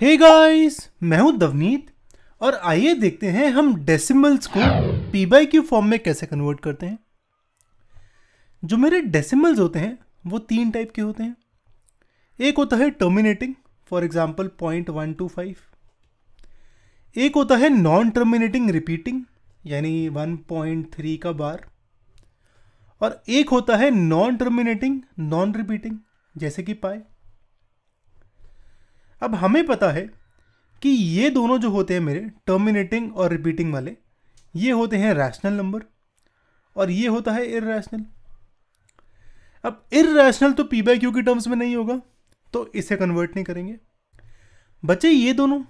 Hey guys, मैं हूं दवनीत और आइए देखते हैं हम डेसिमल्स को पी बाई क्यू फॉर्म में कैसे कन्वर्ट करते हैं। जो मेरे डेसिमल्स होते हैं वो तीन टाइप के होते हैं। एक होता है टर्मिनेटिंग, फॉर एग्जांपल 0.125। एक होता है नॉन टर्मिनेटिंग रिपीटिंग, यानी 1.3 का बार। और एक होता है नॉन टर्मिनेटिंग नॉन रिपीटिंग, जैसे कि पाई। अब हमें पता है कि ये दोनों जो होते हैं मेरे टर्मिनेटिंग और रिपीटिंग वाले, ये होते हैं रैशनल नंबर और ये होता है इररैशनल। अब इररैशनल तो पी बाई क्यू की टर्म्स में नहीं होगा, तो इसे कन्वर्ट नहीं करेंगे। बचे ये दोनों।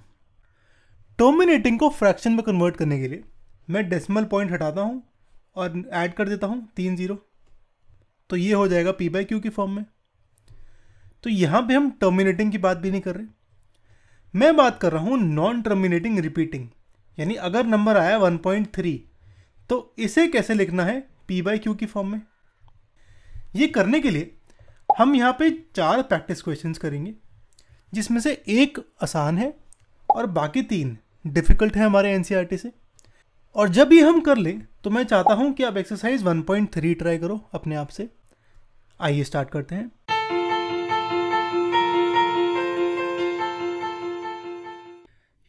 टर्मिनेटिंग को फ्रैक्शन में कन्वर्ट करने के लिए मैं डेसिमल पॉइंट हटाता हूँ और ऐड कर देता हूँ 3 0, तो ये हो जाएगा पी बाई क्यू की फॉर्म में। तो यहाँ पे हम टर्मिनेटिंग की बात भी नहीं कर रहे, मैं बात कर रहा हूँ नॉन टर्मिनेटिंग रिपीटिंग। यानी अगर नंबर आया 1.3 तो इसे कैसे लिखना है पी बाई क्यू की फॉर्म में। ये करने के लिए हम यहाँ पे 4 प्रैक्टिस क्वेश्चंस करेंगे, जिसमें से एक आसान है और बाकी 3 डिफ़िकल्ट है हमारे एनसीईआरटी से। और जब ये हम कर लें तो मैं चाहता हूँ कि आप एक्सरसाइज 1.3 ट्राई करो अपने आप से। आइए स्टार्ट करते हैं।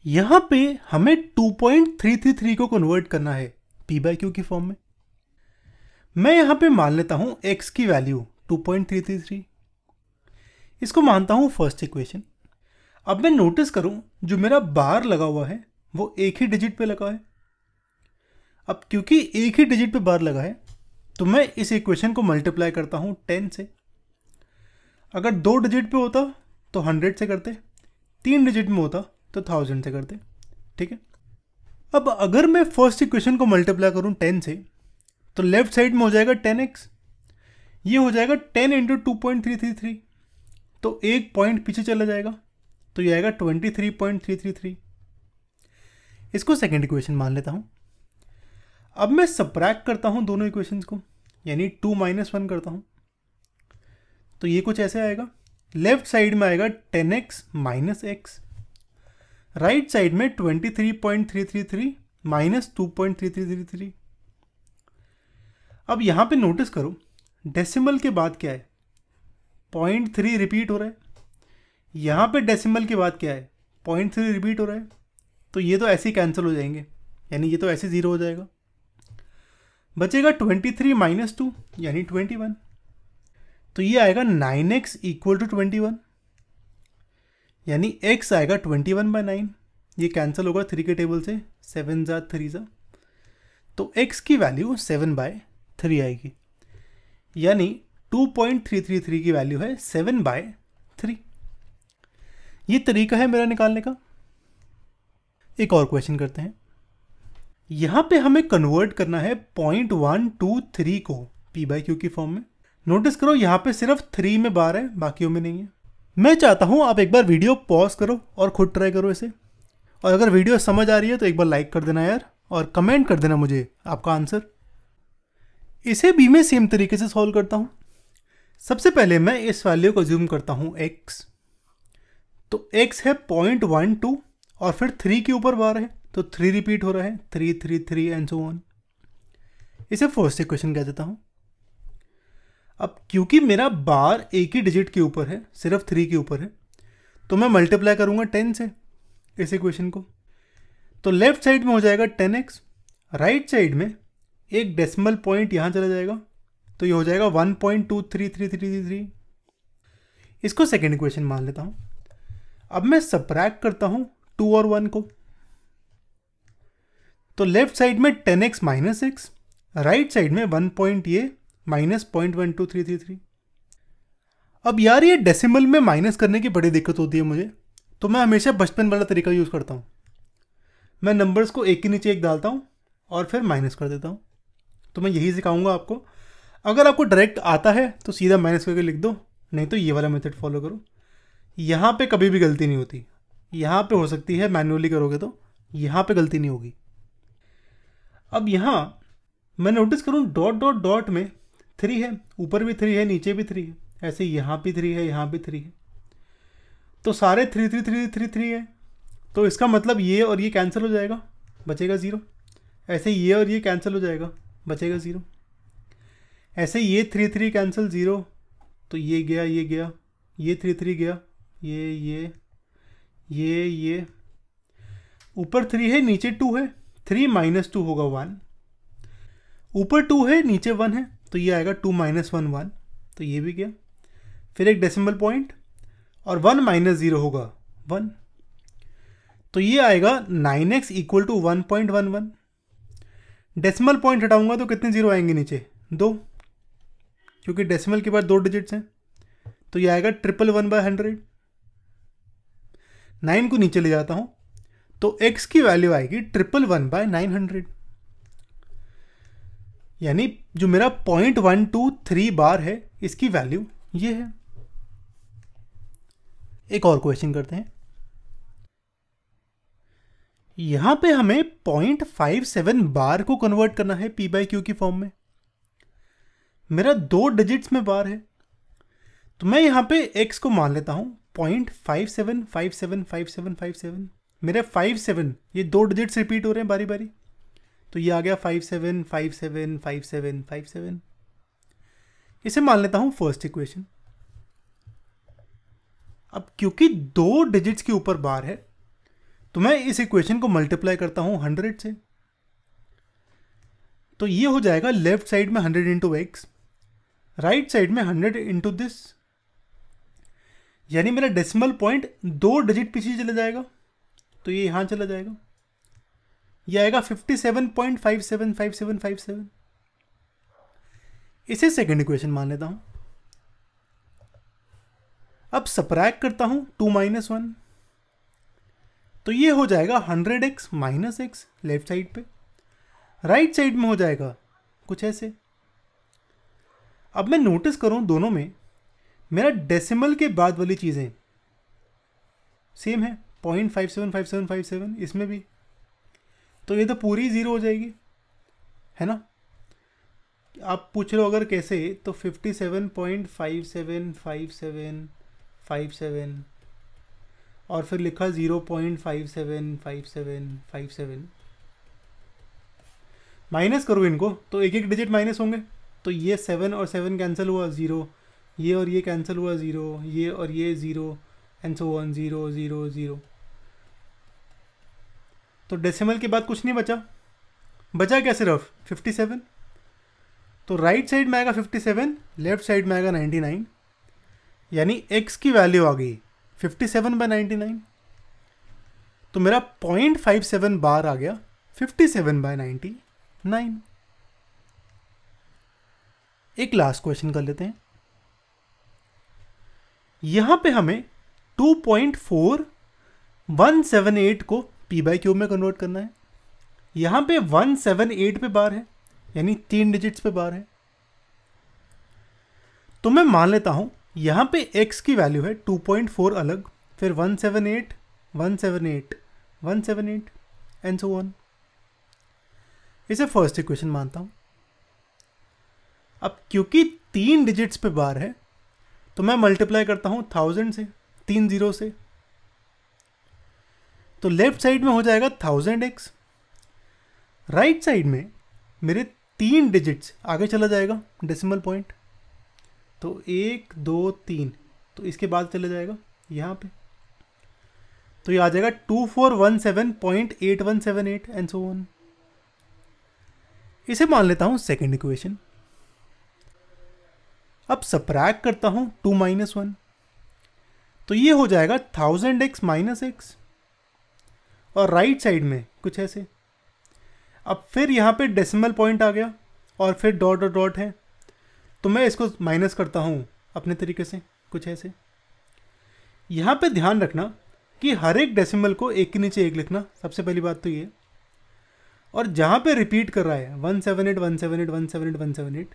यहाँ पे हमें 2.333 को कन्वर्ट करना है पी बाई क्यू की फॉर्म में। मैं यहाँ पे मान लेता हूँ x की वैल्यू 2.333, इसको मानता हूँ फर्स्ट इक्वेशन। अब मैं नोटिस करूँ जो मेरा बार लगा हुआ है वो एक ही डिजिट पे लगा है। अब क्योंकि एक ही डिजिट पे बार लगा है तो मैं इस इक्वेशन को मल्टीप्लाई करता हूँ 10 से। अगर 2 डिजिट पे होता तो 100 से करते, 3 डिजिट में होता तो 1000 से करते। ठीक है। अब अगर मैं फर्स्ट इक्वेशन को मल्टीप्लाई करूं 10 से तो लेफ्ट साइड में हो जाएगा 10x, ये हो जाएगा 10 इंटू 2.333, तो एक पॉइंट पीछे चला जाएगा तो ये आएगा 23.333। इसको सेकेंड इक्वेशन मान लेता हूं। अब मैं सबट्रैक्ट करता हूं दोनों इक्वेशंस को, यानी 2 - 1 करता हूं, तो ये कुछ ऐसे आएगा। लेफ्ट साइड में आएगा 10x minus x, right side में 23.333 माइनस 2.3333। अब यहां पे नोटिस करो डेसिमल के बाद क्या है, 0.3 रिपीट हो रहा है। यहां पे डेसिमल के बाद क्या है, 0.3 रिपीट हो रहा है। तो ये तो ऐसे ही कैंसिल हो जाएंगे, यानी ये तो ऐसे 0 हो जाएगा। बचेगा 23 माइनस 2 यानी 21, तो ये आएगा 9x इक्वल टू 21, यानी x आएगा 21/9। ये कैंसिल होगा 3 के टेबल से, 7 ज़ा 3 ज़ा, तो x की वैल्यू 7/3 आएगी, यानी 2.333 की वैल्यू है 7/3। ये तरीका है मेरा निकालने का। एक और क्वेश्चन करते हैं। यहाँ पे हमें कन्वर्ट करना है 0.123 को पी बाई क्यू की फॉर्म में। नोटिस करो यहाँ पे सिर्फ 3 में बार है, बाकियों में नहीं है। मैं चाहता हूं आप एक बार वीडियो पॉज करो और खुद ट्राई करो इसे। और अगर वीडियो समझ आ रही है तो एक बार लाइक कर देना यार, और कमेंट कर देना मुझे आपका आंसर। इसे भी मैं सेम तरीके से सॉल्व करता हूं। सबसे पहले मैं इस वैल्यू को ज्यूम करता हूं x, तो x है 0.12 और फिर 3 के ऊपर बार है तो 3 रिपीट हो रहा है, 3 3 3 एंड सो ऑन। इसे फर्स्ट इक्वेशन कह देता हूं। अब क्योंकि मेरा बार एक ही डिजिट के ऊपर है, सिर्फ 3 के ऊपर है, तो मैं मल्टीप्लाई करूंगा 10 से इस इक्वेशन को, तो लेफ्ट साइड में हो जाएगा 10x, राइट साइड में एक डेसिमल पॉइंट यहां चला जाएगा तो ये हो जाएगा 1.23333। इसको सेकेंड इक्वेशन मान लेता हूं। अब मैं सबट्रैक्ट करता हूं 2 और 1 को, तो लेफ्ट साइड में 10x minus x, right side में 1 ये माइनस 0.12333। अब यार ये डेसिमल में माइनस करने की बड़ी दिक्कत होती है मुझे, तो मैं हमेशा बचपन वाला तरीका यूज़ करता हूँ। मैं नंबर्स को एक के नीचे एक डालता हूँ और फिर माइनस कर देता हूँ। तो मैं यही सिखाऊंगा आपको। अगर आपको डायरेक्ट आता है तो सीधा माइनस करके लिख दो, नहीं तो ये वाला मेथड फॉलो करो। यहाँ पे कभी भी गलती नहीं होती, यहाँ पे हो सकती है मैन्युअली करोगे तो, यहाँ पे गलती नहीं होगी। अब यहाँ मैं नोटिस करूँ डॉट डॉट डॉट में 3 है, ऊपर भी 3 है, नीचे भी 3 है, ऐसे यहाँ भी 3 है, यहाँ भी 3 है। तो सारे 3 3 3 3 3 है, तो इसका मतलब ये और ये कैंसिल हो जाएगा, बचेगा 0। ऐसे ये और ये कैंसिल हो जाएगा, बचेगा 0। ऐसे ये 3 3 कैंसिल 0, तो ये गया, ये गया, ये 3 3 गया, ये ऊपर 3 है नीचे 2 है, 3 - 2 होगा 1, ऊपर 2 है नीचे 1 है, तो ये आएगा 2 - 1 1, तो ये भी गया। फिर एक डेसिमल पॉइंट और 1 - 0 होगा 1, तो ये आएगा 9x = 1.11। डेसिमल पॉइंट हटाऊंगा तो कितने जीरो आएंगे नीचे, 2, क्योंकि डेसिमल के बाद 2 डिजिट्स हैं, तो ये आएगा 111/100। 9 को नीचे ले जाता हूं तो x की वैल्यू आएगी 111/900, यानी जो मेरा 0.123 बार है इसकी वैल्यू ये है। एक और क्वेश्चन करते हैं। यहां पे हमें 0.57 बार को कन्वर्ट करना है p/q की फॉर्म में। मेरा 2 डिजिट्स में बार है, तो मैं यहां पे x को मान लेता हूं 0.57575757। मेरे 57 ये 2 डिजिट्स रिपीट हो रहे हैं बारी बारी, तो ये आ गया 57 57 57 57। इसे मान लेता हूं फर्स्ट इक्वेशन। अब क्योंकि 2 डिजिट्स के ऊपर बार है, तो मैं इस इक्वेशन को मल्टीप्लाई करता हूं 100 से, तो ये हो जाएगा लेफ्ट साइड में 100 × x, राइट साइड में 100 × दिस, यानी मेरा डेसिमल पॉइंट 2 डिजिट पीछे चला जाएगा, तो ये यहां चला जाएगा, ये आएगा 57.575757। इसे सेकंड इक्वेशन मान लेता हूं। अब सबट्रैक्ट करता हूं 2 - 1, तो ये हो जाएगा 100x - x लेफ्ट साइड पे, राइट साइड में हो जाएगा कुछ ऐसे। अब मैं नोटिस करूं दोनों में मेरा डेसिमल के बाद वाली चीजें सेम है, 0.575757, इसमें भी, तो ये तो पूरी 0 हो जाएगी, है ना। आप पूछ रहे हो अगर कैसे, तो 57.575757 और फिर लिखा 0.575757, माइनस करो इनको तो एक एक डिजिट माइनस होंगे, तो ये 7 और 7 कैंसिल हुआ 0, ये और ये कैंसिल हुआ 0, ये और ये 0 एंड सो ऑन 0 0 0। तो डेसिमल के बाद कुछ नहीं बचा क्या सिर्फ 57, तो राइट साइड में आएगा 57, लेफ्ट साइड में आएगा 99, यानी x की वैल्यू आ गई 57/99, तो मेरा 0.57 बार आ गया 57/99। एक लास्ट क्वेश्चन कर लेते हैं। यहां पे हमें 2.4178 को p/q में कन्वर्ट करना है। यहां पे 178 पे बार है, यानी 3 डिजिट्स पे बार है, तो मैं मान लेता हूं यहां पे x की वैल्यू है 2.4 अलग, फिर 178 178 178 एंड सो ऑन। इसे फर्स्ट इक्वेशन मानता हूं। अब क्योंकि 3 डिजिट्स पे बार है, तो मैं मल्टीप्लाई करता हूं 1000 से, 3 0 से, तो लेफ्ट साइड में हो जाएगा 1000x, राइट साइड में मेरे 3 डिजिट्स आगे चला जाएगा डेसिमल पॉइंट, तो 1 2 3, तो इसके बाद चला जाएगा यहाँ पे, तो ये आ जाएगा 2417.8178 एंड सो ऑन। इसे मान लेता हूं सेकेंड इक्वेशन। अब सबट्रैक्ट करता हूं 2 - 1, तो ये हो जाएगा 1000x - x, और राइट साइड में कुछ ऐसे। अब फिर यहाँ पे डेसिमल पॉइंट आ गया और फिर डॉट और डॉट है, तो मैं इसको माइनस करता हूँ अपने तरीके से कुछ ऐसे। यहाँ पे ध्यान रखना कि हर एक डेसिमल को एक के नीचे एक लिखना, सबसे पहली बात तो ये। और जहाँ पे रिपीट कर रहा है 178 178 178 178,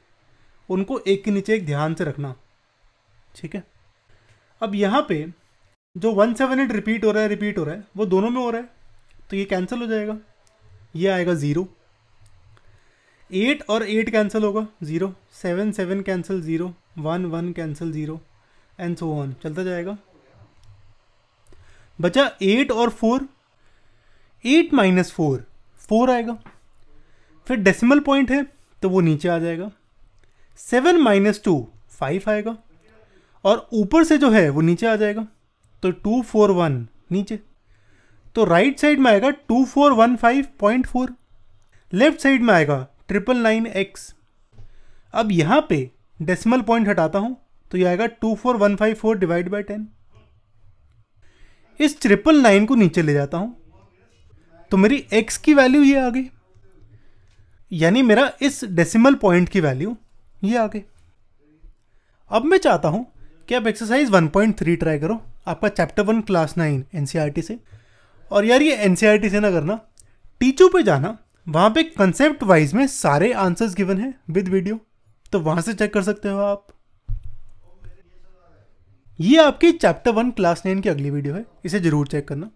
उनको एक के नीचे एक ध्यान से रखना, ठीक है। अब यहाँ पे जो 178 रिपीट हो रहा है वो दोनों में हो रहा है, तो ये कैंसिल हो जाएगा, ये आएगा 0, 8 और 8 कैंसिल होगा 0, 7 7 cancel 0, 1 1 cancel 0 and so on, चलता जाएगा। बचा 8 और 4, 8 माइनस 4 4 आएगा। फिर डेसिमल पॉइंट है तो वो नीचे आ जाएगा। 7 माइनस 2 5 आएगा, और ऊपर से जो है वो नीचे आ जाएगा, तो 241 नीचे। तो राइट साइड में आएगा 2415.4, लेफ्ट साइड में आएगा 999x। अब यहाँ पे डेसिमल पॉइंट हटाता हूँ तो ये आएगा 24154 डिवाइड बाई 10। इस 999 को नीचे ले जाता हूँ तो मेरी x की वैल्यू ये आ गई, यानी मेरा इस डेसिमल पॉइंट की वैल्यू ये आ गई। अब मैं चाहता हूँ कि आप एक्सरसाइज 1.3 ट्राई करो, आपका चैप्टर 1 क्लास 9 एनसीईआरटी से। और यार ये एनसीईआरटी से ना करना, टीचू पे जाना, वहाँ पे कंसेप्ट वाइज में सारे आंसर्स गिवन है विद वीडियो, तो वहाँ से चेक कर सकते हो आप। ये आपकी चैप्टर 1 क्लास 9 की अगली वीडियो है, इसे जरूर चेक करना।